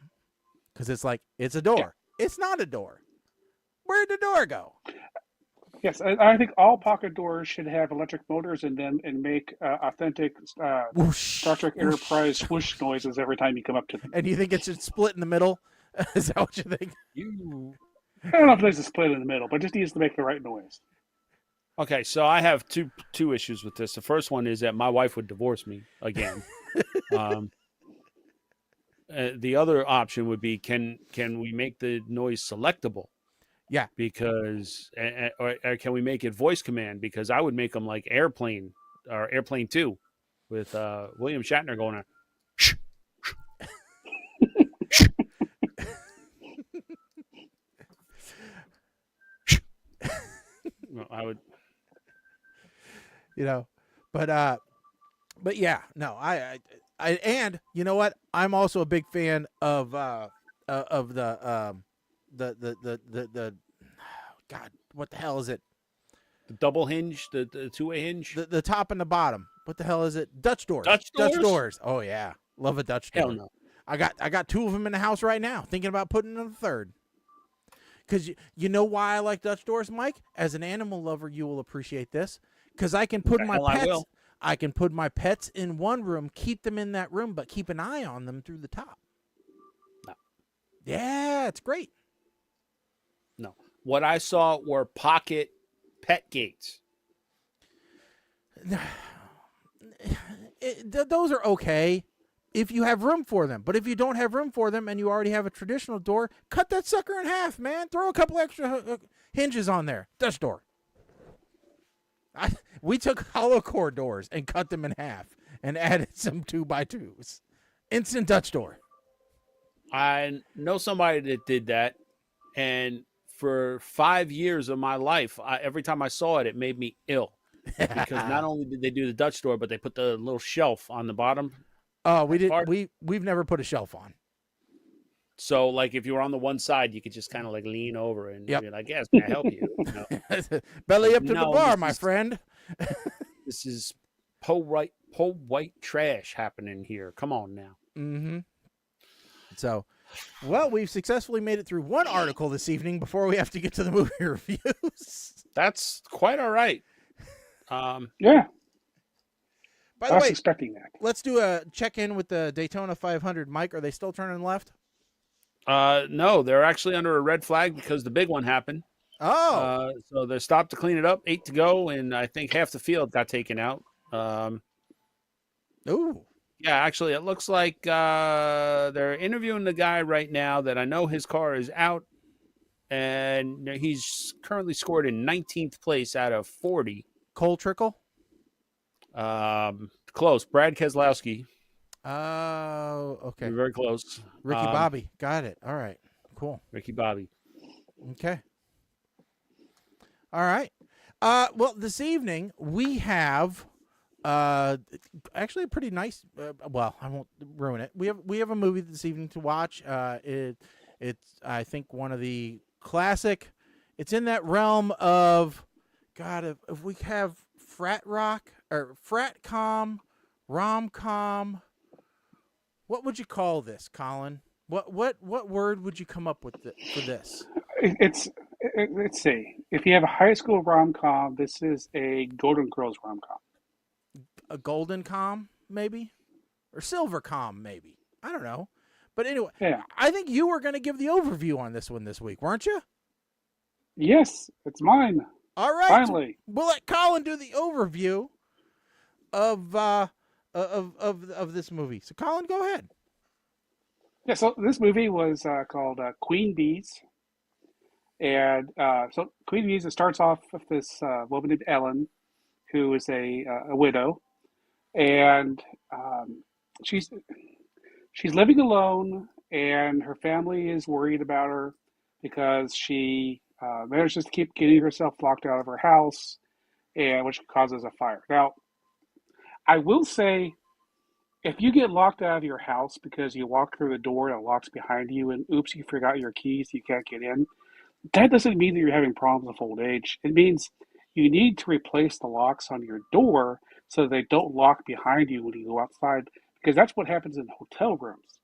because it's like it's a door. Yeah. It's not a door. Where'd the door go? Yes, I think all pocket doors should have electric motors in them and make authentic Star Trek Enterprise swoosh noises every time you come up to them. And you think it should split in the middle? Is that what you think? I don't know if there's a split in the middle, but it just needs to make the right noise. Okay, so I have two issues with this. The first one is that my wife would divorce me again. The other option would be can we make the noise selectable? Yeah, because or can we make it voice command? Because I would make them like Airplane or Airplane 2 with William Shatner going on. I would, but yeah, no, I and you know what? I'm also a big fan of the the God, what the hell is it? The double hinge, the two-way hinge. The top and the bottom. What the hell is it? Dutch doors. Dutch doors? Oh yeah, love a Dutch door. Hell no. I got 2 of them in the house right now. Thinking about putting in a third. Because you know why I like Dutch doors, Mike? As an animal lover, you will appreciate this. Because I can put my pets. I can put my pets in one room, keep them in that room, but keep an eye on them through the top. No. Yeah, it's great. No. What I saw were pocket pet gates. Those are okay if you have room for them. But if you don't have room for them and you already have a traditional door, cut that sucker in half, man. Throw a couple extra hinges on there. Dutch door. We took hollow core doors and cut them in half and added some 2x2s. Instant Dutch door. I know somebody that did that, and for 5 years of my life, every time I saw it, it made me ill. Because not only did they do the Dutch door, but they put the little shelf on the bottom. Oh, we've never put a shelf on. So, like, if you were on the one side, you could just kind of like lean over and Yep. be like, "Yes, can I help you?" Belly up to the bar, my friend. This is white trash happening here. Come on now. Mm-hmm. So, well, we've successfully made it through one article this evening before we have to get to the movie reviews. That's quite all right. Yeah. By I the was way, expecting that. let's do a check-in with the Daytona 500. Mike, are they still turning left? No, they're actually under a red flag because the big one happened. Oh. So they're stopped to clean it up, 8 to go, and I think half the field got taken out. Ooh. Yeah, actually, it looks like they're interviewing the guy right now that I know his car is out, and he's currently scored in 19th place out of 40. Cole Trickle? Close. Brad Keselowski. Oh, okay. Very close. Ricky Bobby. Got it. All right. Cool. Ricky Bobby. Okay. All right. Well, this evening we have actually a pretty nice. Well, I won't ruin it. We have a movie this evening to watch. It's I think one of the classic. It's in that realm of God. If we have frat rock or frat com, rom com. What would you call this, Colin? What word would you come up with for this? Let's see. If you have a high school rom-com, this is a Golden Girls rom-com. A golden com, maybe? Or silver com, maybe. I don't know. But anyway, Yeah. I think you were going to give the overview on this one this week, weren't you? Yes, it's mine. All right. Finally. We'll let Colin do the overview of this movie. So, Colin, go ahead. Yeah, so this movie was called Queen Bees. And so Queen Bees, it starts off with this woman named Ellen, who is a widow. And she's living alone, and her family is worried about her because she manages to keep getting herself locked out of her house, and which causes a fire. Now, I will say, if you get locked out of your house because you walk through the door and it locks behind you, and oops, you forgot your keys, you can't get in, that doesn't mean that you're having problems with old age. It means you need to replace the locks on your door so they don't lock behind you when you go outside, because that's what happens in hotel rooms.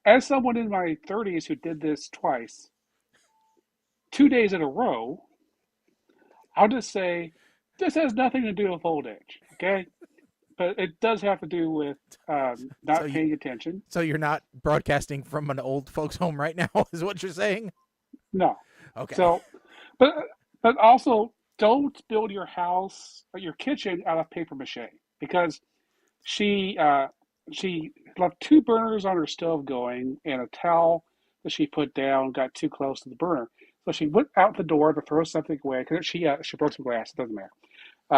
As someone in my 30s who did this twice, 2 days in a row, I'll just say this has nothing to do with old age, okay? But it does have to do with not paying attention. So you're not broadcasting from an old folks' home right now, is what you're saying? No. Okay. So, but also don't build your house or your kitchen out of paper mache, because she left 2 burners on her stove going, and a towel that she put down got too close to the burner. So she went out the door to throw something away because she broke some glass. It doesn't matter.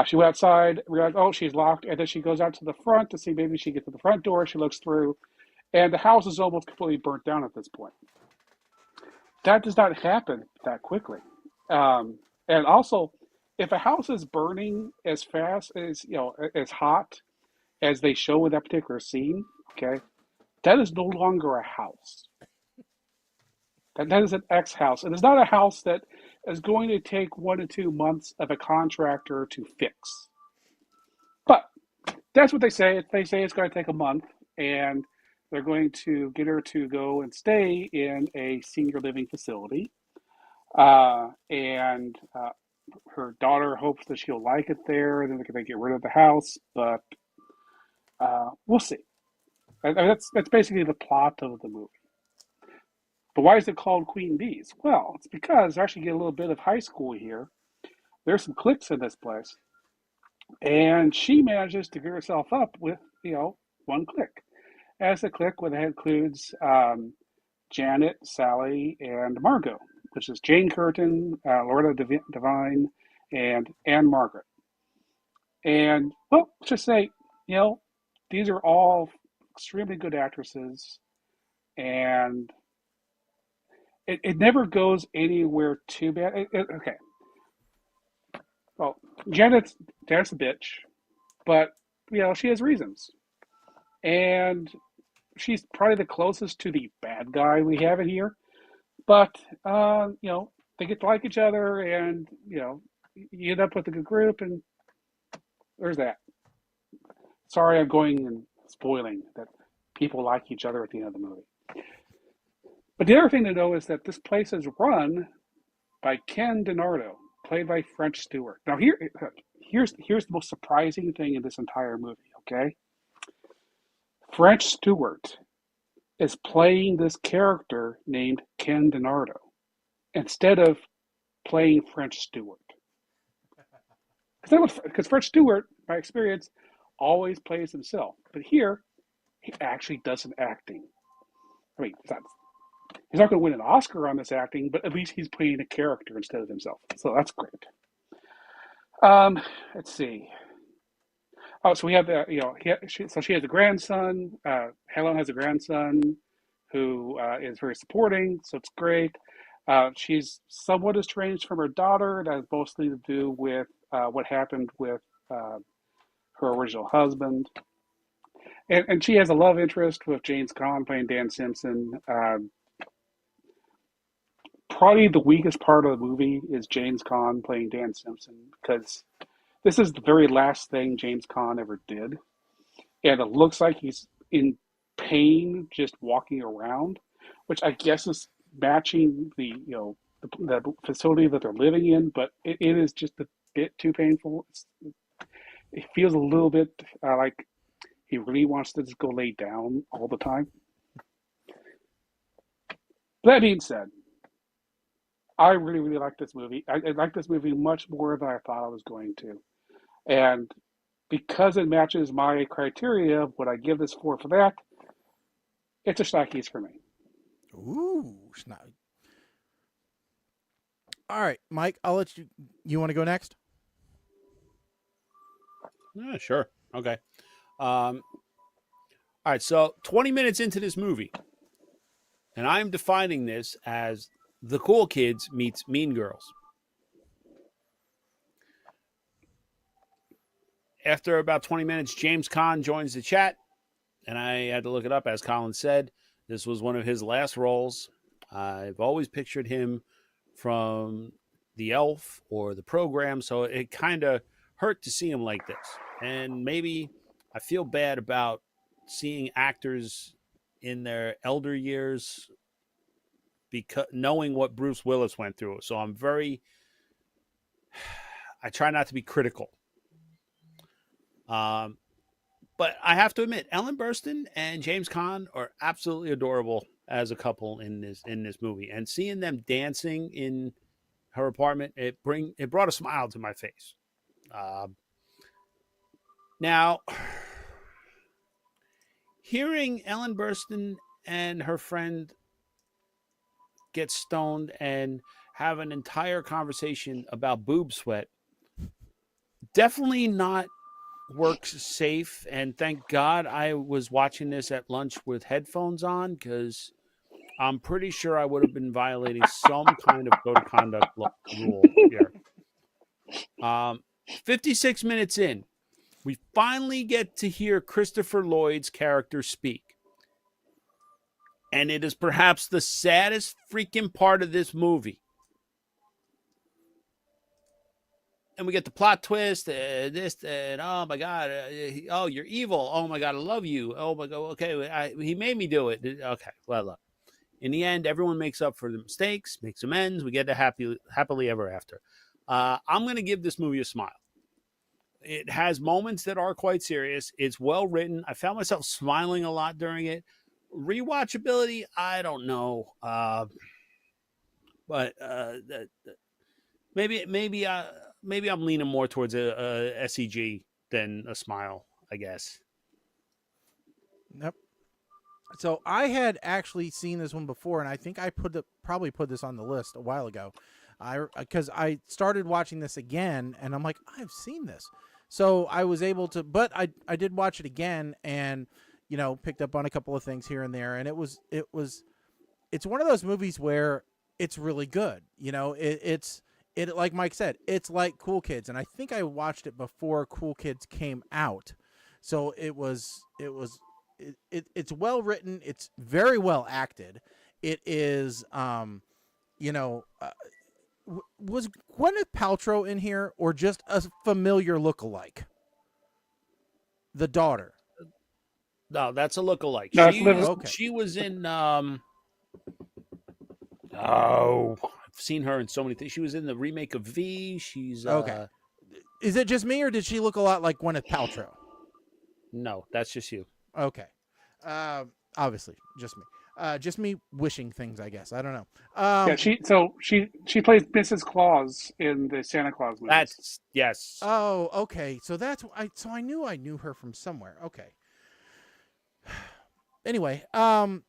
She went outside, realized, oh, she's locked, and then she goes out to the front to see maybe she gets to the front door. She looks through, and the house is almost completely burnt down at this point. That does not happen that quickly. And also, if a house is burning as fast as, as hot as they show in that particular scene, okay, that is no longer a house. That is an X house. And it's not a house that is going to take 1 to 2 months of a contractor to fix. But that's what they say. They say it's going to take a month, and they're going to get her to go and stay in a senior living facility. And her daughter hopes that she'll like it there, and then they're going to get rid of the house. But we'll see. That's basically the plot of the movie. But why is it called Queen Bees? Well, it's because I actually get a little bit of high school here. There's some cliques in this place. And she manages to gear herself up with, one clique. As a clique that includes Janet, Sally, and Margot, which is Jane Curtin, Loretta Devine, and Anne Margaret. And, well, let's just say, these are all extremely good actresses, and it never goes anywhere too bad. Okay. Well, Janet's a bitch, but, she has reasons. And she's probably the closest to the bad guy we have in here. But, they get to like each other, and, you end up with a good group, and there's that. Sorry, I'm going and spoiling that people like each other at the end of the movie. But the other thing to know is that this place is run by Ken DiNardo, played by French Stewart. Now, here's the most surprising thing in this entire movie, okay? French Stewart is playing this character named Ken DiNardo instead of playing French Stewart. Because French Stewart, by experience, always plays himself. But here, he actually does some acting. I mean, he's not going to win an Oscar on this acting, but at least he's playing a character instead of himself. So that's great. Let's see. Oh, so we have she has a grandson. Helen has a grandson who is very supporting, so it's great. She's somewhat estranged from her daughter. That has mostly to do with what happened with her original husband. And she has a love interest with James Caan playing Dan Simpson. Probably the weakest part of the movie is James Caan playing Dan Simpson, because this is the very last thing James Caan ever did. And it looks like he's in pain just walking around, which I guess is matching the facility that they're living in, but it is just a bit too painful. It feels a little bit like he really wants to just go lay down all the time. That being said, I really, really like this movie. I like this movie much more than I thought I was going to. And because it matches my criteria of what I give this for that, it's a Schnackes for me. Ooh, Schnack. All right, Mike, I'll let you. You want to go next? Yeah, sure. Okay. All right, so 20 minutes into this movie, and I'm defining this as The Cool Kids meets Mean Girls. After about 20 minutes, James Caan joins the chat, and I had to look it up. As Colin said, this was one of his last roles. I've always pictured him from The Elf or The Program, so it kind of hurt to see him like this. And maybe I feel bad about seeing actors in their elder years because knowing what Bruce Willis went through. So I try not to be critical. But I have to admit, Ellen Burstyn and James Caan are absolutely adorable as a couple in this movie. And seeing them dancing in her apartment, it brought a smile to my face. Now, hearing Ellen Burstyn and her friend get stoned and have an entire conversation about boob sweat, definitely not works safe. And thank God I was watching this at lunch with headphones on, because I'm pretty sure I would have been violating some kind of code of conduct rule here. 56 minutes in, we finally get to hear Christopher Lloyd's character speak. And it is perhaps the saddest freaking part of this movie. And we get the plot twist, this, and oh my God, oh, you're evil. Oh my God, I love you. Oh my God, okay, he made me do it. Okay, well, look. In the end, everyone makes up for the mistakes, makes amends. We get to happily ever after. I'm going to give this movie a smile. It has moments that are quite serious. It's well written. I found myself smiling a lot during it. Rewatchability, I don't know. But maybe I'm leaning more towards a SEG than a smile, I guess. Yep. So I had actually seen this one before, and I think I probably put this on the list a while ago. Because I started watching this again, and I'm like, I've seen this. So I was able to, but I did watch it again, and picked up on a couple of things here and there, and it's one of those movies where it's really good. It's like Mike said, it's like Cool Kids, and I think I watched it before Cool Kids came out, so it's well written, it's very well acted. It is was Gwyneth Paltrow in here, or just a familiar lookalike? The daughter. No, that's a lookalike. No, She was in. I've seen her in so many things. She was in the remake of V. She's okay. Is it just me, or did she look a lot like Gwyneth Paltrow? No, that's just you. Okay. Obviously, just me. Just me wishing things, I guess. I don't know. She plays Mrs. Claus in the Santa Claus movies. That's yes. Oh, okay. So I knew her from somewhere. Okay. Anyway, but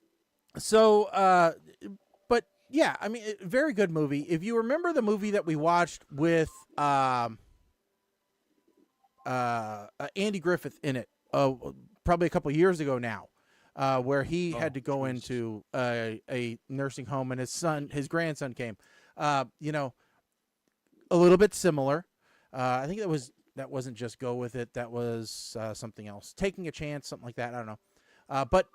yeah, I mean, very good movie. If you remember the movie that we watched with Andy Griffith in it, probably a couple of years ago now, where he had to go into a nursing home, and his grandson came. A little bit similar. I think that wasn't Just Go With It. That was something else. Taking a Chance, something like that. I don't know. But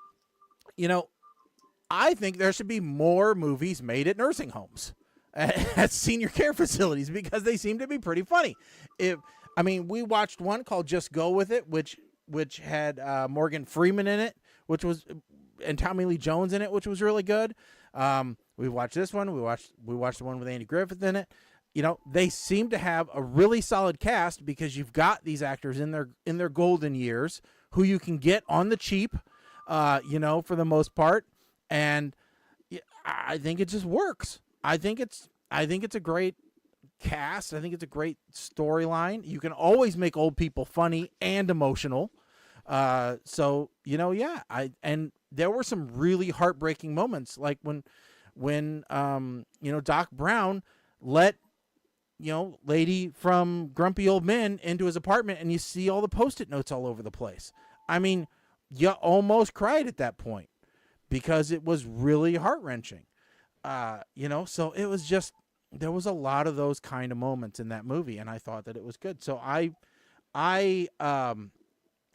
I think there should be more movies made at nursing homes, at senior care facilities, because they seem to be pretty funny. We watched one called Just Go With It, which had Morgan Freeman in it, and Tommy Lee Jones in it, which was really good. We watched this one. We watched the one with Andy Griffith in it. They seem to have a really solid cast, because you've got these actors in their golden years who you can get on the cheap, for the most part. And I think it just works. I think it's a great cast. I think it's a great storyline. You can always make old people funny and emotional. And there were some really heartbreaking moments, like when Doc Brown let lady from Grumpy Old Men into his apartment, and you see all the Post-it notes all over the place. I mean, you almost cried at that point, because it was really heart-wrenching. So it was just, there was a lot of those kind of moments in that movie, and I thought that it was good. So I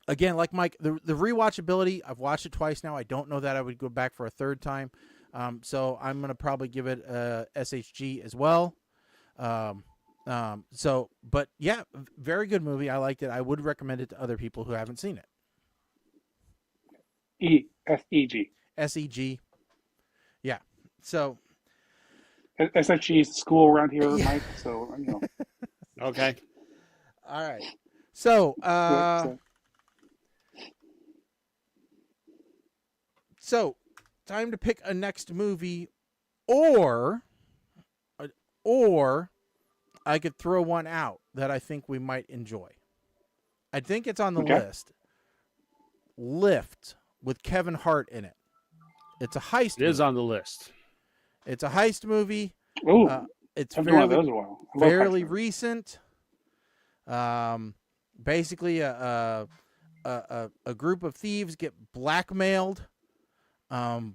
again, like Mike, the rewatchability, I've watched it twice now. I don't know that I would go back for a third time. So I'm going to probably give it a SHG as well. But yeah, very good movie. I liked it. I would recommend it to other people who haven't seen it. SEG. SEG. Yeah. So SHG is school around here, Mike. So Okay. All right. So time to pick a next movie, or I could throw one out that I think we might enjoy. I think it's on the list. Lift, with Kevin Hart in it. It's a heist movie. It is on the list. It's a heist movie. Ooh, it's fairly recent. Basically, a group of thieves get blackmailed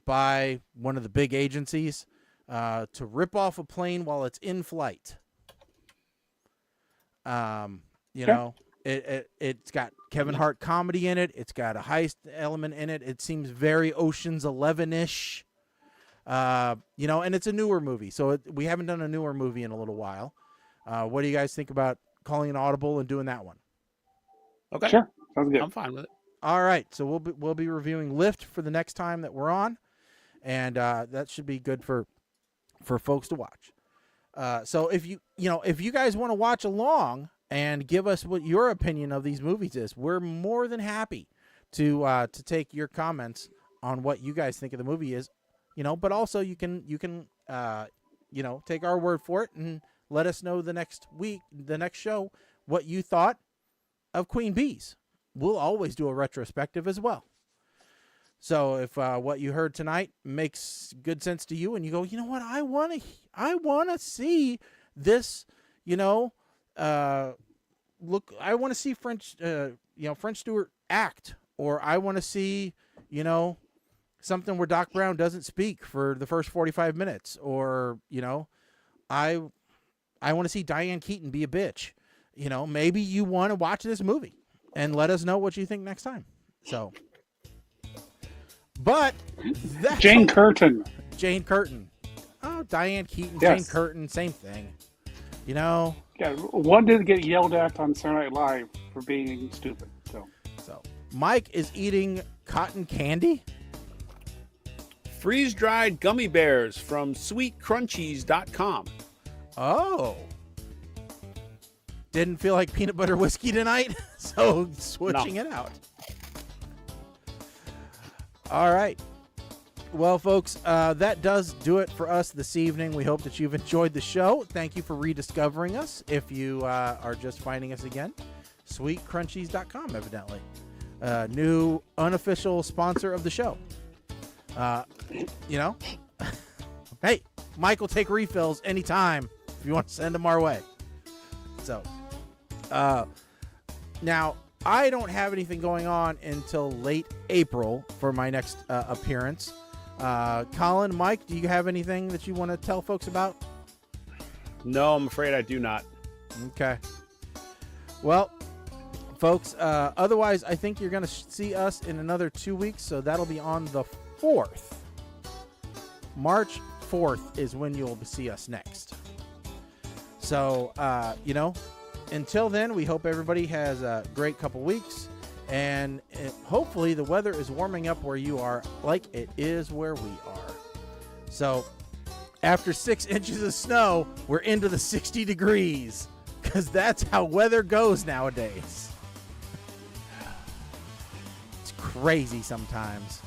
by one of the big agencies to rip off a plane while it's in flight. It's got Kevin Hart comedy in it. It's got a heist element in it. It seems very Ocean's 11-ish. And it's a newer movie, so we haven't done a newer movie in a little while. What do you guys think about calling an audible and doing that one? Okay. Sure. Sounds good. I'm fine with it. All right, so we'll be reviewing Lift for the next time that we're on, and that should be good for folks to watch. So if you guys want to watch along and give us what your opinion of these movies is, we're more than happy to take your comments on what you guys think of the movie is. But also you can take our word for it and let us know the next show, what you thought of Queen Bees. We'll always do a retrospective as well. So if what you heard tonight makes good sense to you and you go, you know what, I want to see this, I want to see French Stewart act, or I want to see, something where Doc Brown doesn't speak for the first 45 minutes, or, I want to see Diane Keaton be a bitch. Maybe you want to watch this movie and let us know what you think next time. So, but that's Jane Curtin. Oh, Diane Keaton, Yes. Jane Curtin, same thing. Yeah, one didn't get yelled at on Saturday Night Live for being stupid. So Mike is eating cotton candy. Freeze-dried gummy bears from sweetcrunchies.com. Oh. Didn't feel like peanut butter whiskey tonight, so switching it out. All right. Well, folks, that does do it for us this evening. We hope that you've enjoyed the show. Thank you for rediscovering us. If you are just finding us again, sweetcrunchies.com, evidently. New unofficial sponsor of the show. Hey, Mike will take refills anytime if you want to send them our way. So, now I don't have anything going on until late April for my next appearance. Colin, Mike, do you have anything that you want to tell folks about? No, I'm afraid I do not. Okay. Well, folks, otherwise, I think you're going to see us in another 2 weeks, so that'll be on the 4th. March 4th is when you'll see us next. So, until then, we hope everybody has a great couple weeks, and hopefully the weather is warming up where you are like it is where we are. So, after 6 inches of snow, we're into the 60 degrees, because that's how weather goes nowadays. It's crazy sometimes.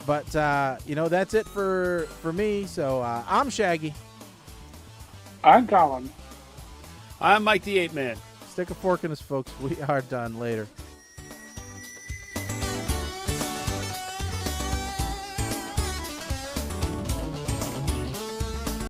But, that's it for me. So, I'm Shaggy. I'm Colin. I'm Mike the 8 Man. Stick a fork in us, folks. We are done. Later.